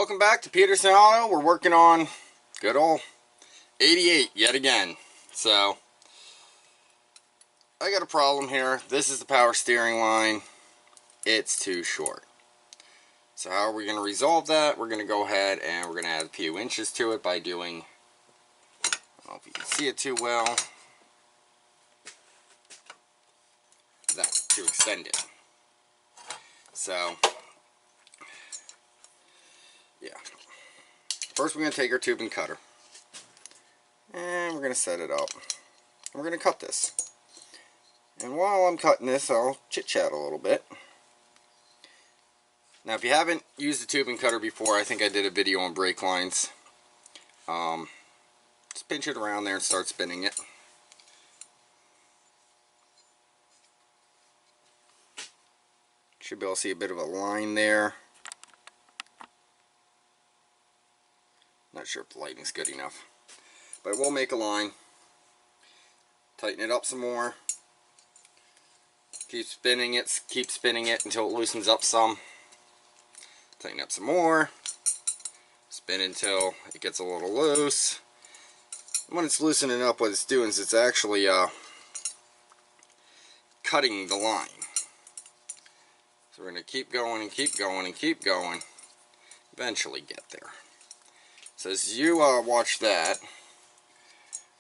Welcome back to Peterson Auto. We're working on good old 88 yet again. So, I got a problem here. This is the power steering line. It's too short. So how are we going to resolve that? We're going to go ahead and we're going to add a few inches to it by doing, I don't know if you can see it too well, that to extend it. So, yeah. First we're going to take our tubing cutter and we're going to set it up. And we're going to cut this. And while I'm cutting this, I'll chit-chat a little bit. Now if you haven't used a tubing cutter before, I think I did a video on brake lines. Just pinch it around there and start spinning it. Should be able to see a bit of a line there. Not sure if the lighting's good enough, but we'll make a line. Tighten it up some more. Keep spinning it until it loosens up some. Tighten up some more. Spin until it gets a little loose. And when it's loosening up, what it's doing is it's actually cutting the line. So we're going to keep going and keep going and keep going. Eventually get there. So as you watch that,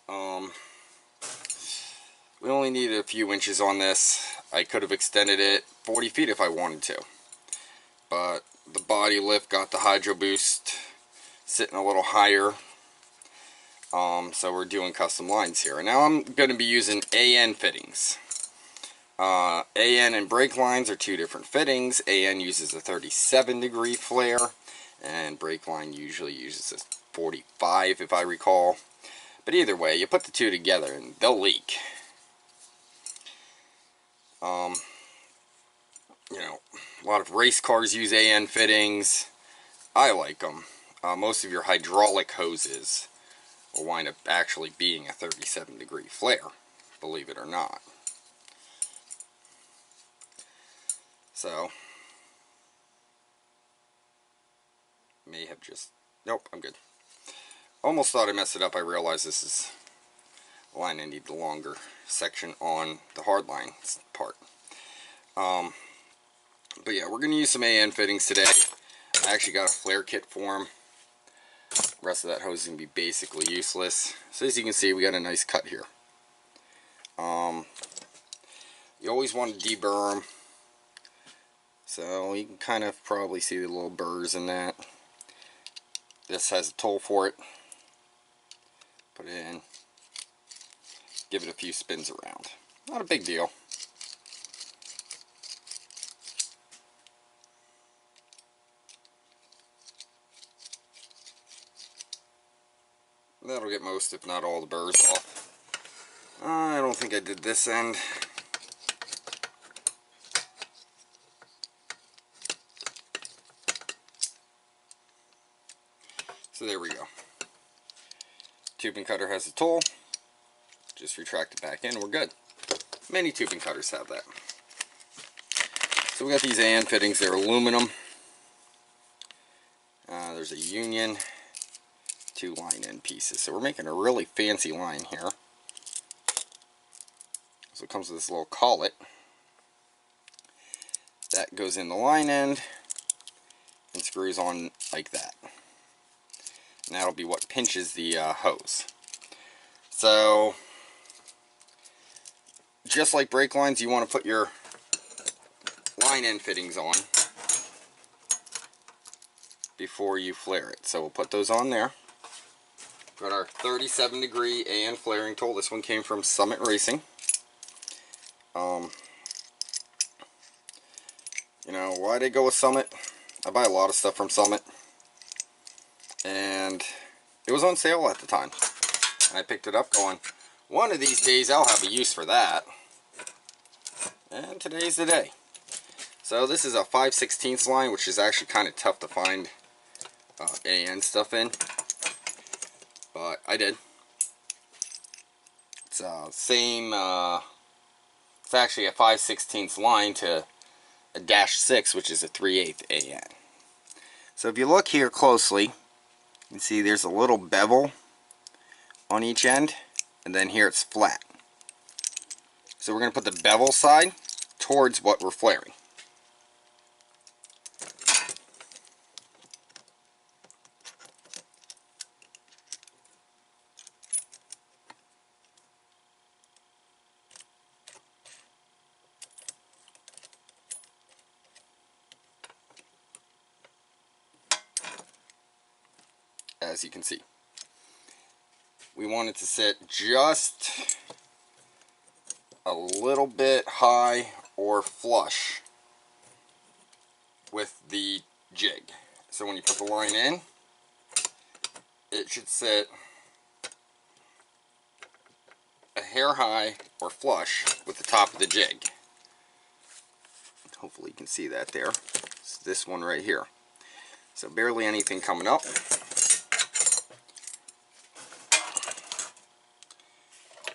we only needed a few inches on this. I could have extended it 40 feet if I wanted to. But the body lift got the hydro boost sitting a little higher. So we're doing custom lines here. And now I'm going to be using AN fittings. AN and brake lines are two different fittings. AN uses a 37-degree flare, and brake line usually uses a 45 if I recall. But either way, you put the two together and they'll leak. You know, a lot of race cars use AN fittings. I like them. Most of your hydraulic hoses will wind up actually being a 37-degree flare, believe it or not. So, may have just, nope, I'm good. Almost thought I messed it up. I realized this is the line I need the longer section on the hard line part. But yeah, we're going to use some AN fittings today. I actually got a flare kit for them. The rest of that hose is going to be basically useless. So as you can see, we got a nice cut here. You always want to deburr them. So you can kind of probably see the little burrs in that. This has a tool for it. Put it in. Give it a few spins around. Not a big deal. That'll get most, if not all, the burrs off. I don't think I did this end. So there we go. Tubing cutter has a tool. Just retract it back in, we're good. Many tubing cutters have that. So we got these AN fittings, they're aluminum. There's a union, two line end pieces. So we're making a really fancy line here. So it comes with this little collet. That goes in the line end and screws on like that. And that'll be what pinches the hose. So, just like brake lines, you want to put your line end fittings on before you flare it. So we'll put those on there. Got our 37-degree AN flaring tool. This one came from Summit Racing. You know, why'd I go with Summit? I buy a lot of stuff from Summit. And it was on sale at the time. And I picked it up going, one of these days I'll have a use for that. And today's the day. So this is a 5/16 line, which is actually kind of tough to find AN stuff in. But I did. It's same, it's actually a 5/16 line to a -6, which is a 3/8 AN. So if you look here closely, you can see there's a little bevel on each end, and then here it's flat. So we're going to put the bevel side towards what we're flaring. As you can see, we want it to sit just a little bit high or flush with the jig. So when you put the line in, it should sit a hair high or flush with the top of the jig. Hopefully you can see that there. It's this one right here. So barely anything coming up.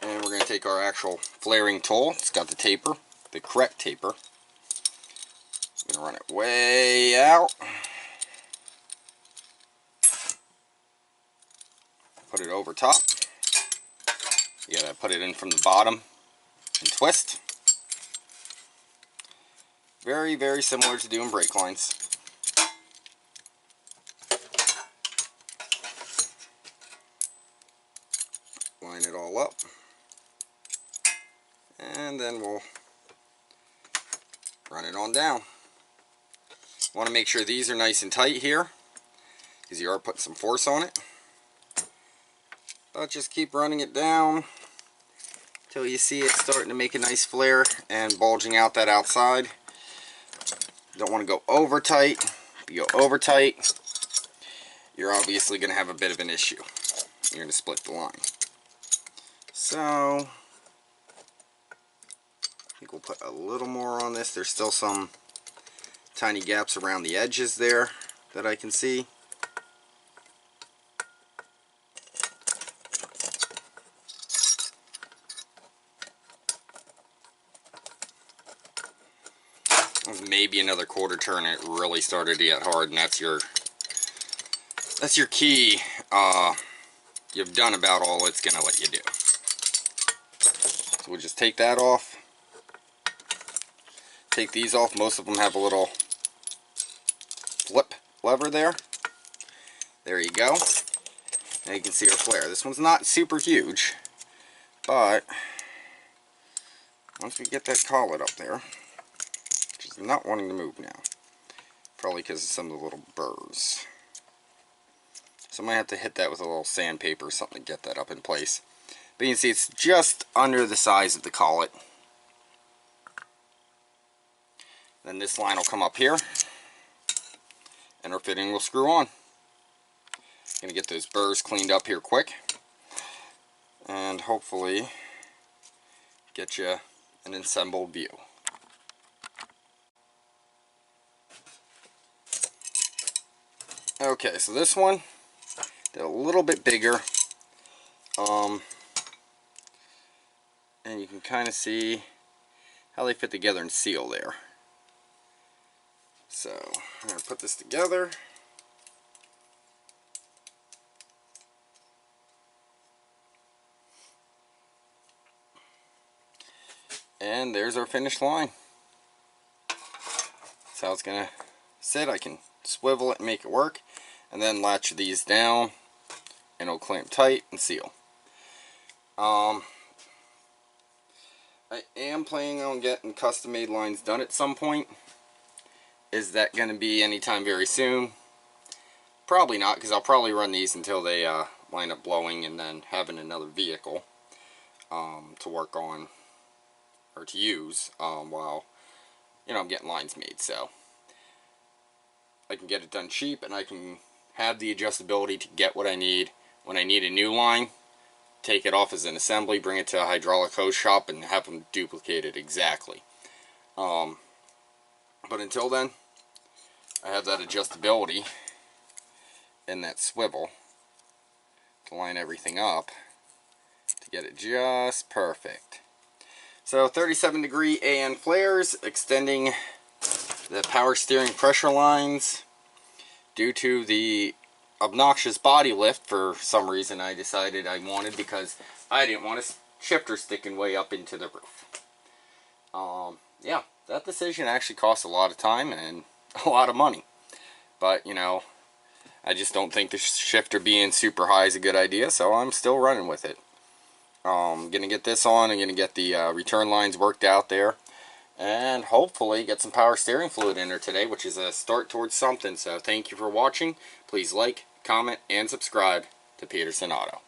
And we're going to take our actual flaring tool. It's got the taper, the correct taper. I'm going to run it way out. Put it over top. You gotta put it in from the bottom and twist. Very, very similar to doing brake lines. Line it all up. And then we'll run it on down. Want to make sure these are nice and tight here, because you are putting some force on it. But just keep running it down until you see it starting to make a nice flare and bulging out that outside. Don't want to go over tight. If you go over tight, you're obviously going to have a bit of an issue. You're going to split the line. So, I think we'll put a little more on this. There's still some tiny gaps around the edges there that I can see. Maybe another quarter turn, it really started to get hard, and that's your key. You've done about all it's gonna let you do. So we'll just take that off. Take these off. Most of them have a little flip lever there. There you go. Now you can see our flare. This one's not super huge, but once we get that collet up there, I'm not wanting to move now, probably because of some of the little burrs. So I might have to hit that with a little sandpaper or something to get that up in place. But you can see it's just under the size of the collet. Then this line will come up here, and our fitting will screw on. Gonna get those burrs cleaned up here quick, and hopefully get you an assembled view. Okay, so this one, they're a little bit bigger, and you can kind of see how they fit together and seal there. So, I'm going to put this together. And there's our finished line. That's how it's going to sit. I can swivel it and make it work, and then latch these down and it'll clamp tight and seal. I am planning on getting custom made lines done at some point. Is that going to be anytime very soon? Probably not, because I'll probably run these until they line up blowing, and then having another vehicle to work on or to use while I'm getting lines made. So I can get it done cheap, and I can have the adjustability to get what I need when I need a new line. Take it off as an assembly, bring it to a hydraulic hose shop, and have them duplicate it exactly. But until then, I have that adjustability and that swivel to line everything up to get it just perfect. So 37-degree AN flares, extending the power steering pressure lines due to the obnoxious body lift. For some reason I decided I wanted, because I didn't want a shifter sticking way up into the roof. Yeah, that decision actually cost a lot of time and a lot of money. But, you know, I just don't think the shifter being super high is a good idea, so I'm still running with it. I'm going to get this on. I'm going to get the return lines worked out there. And hopefully get some power steering fluid in there today, which is a start towards something. So thank you for watching. Please like, comment, and subscribe to Peterson Auto.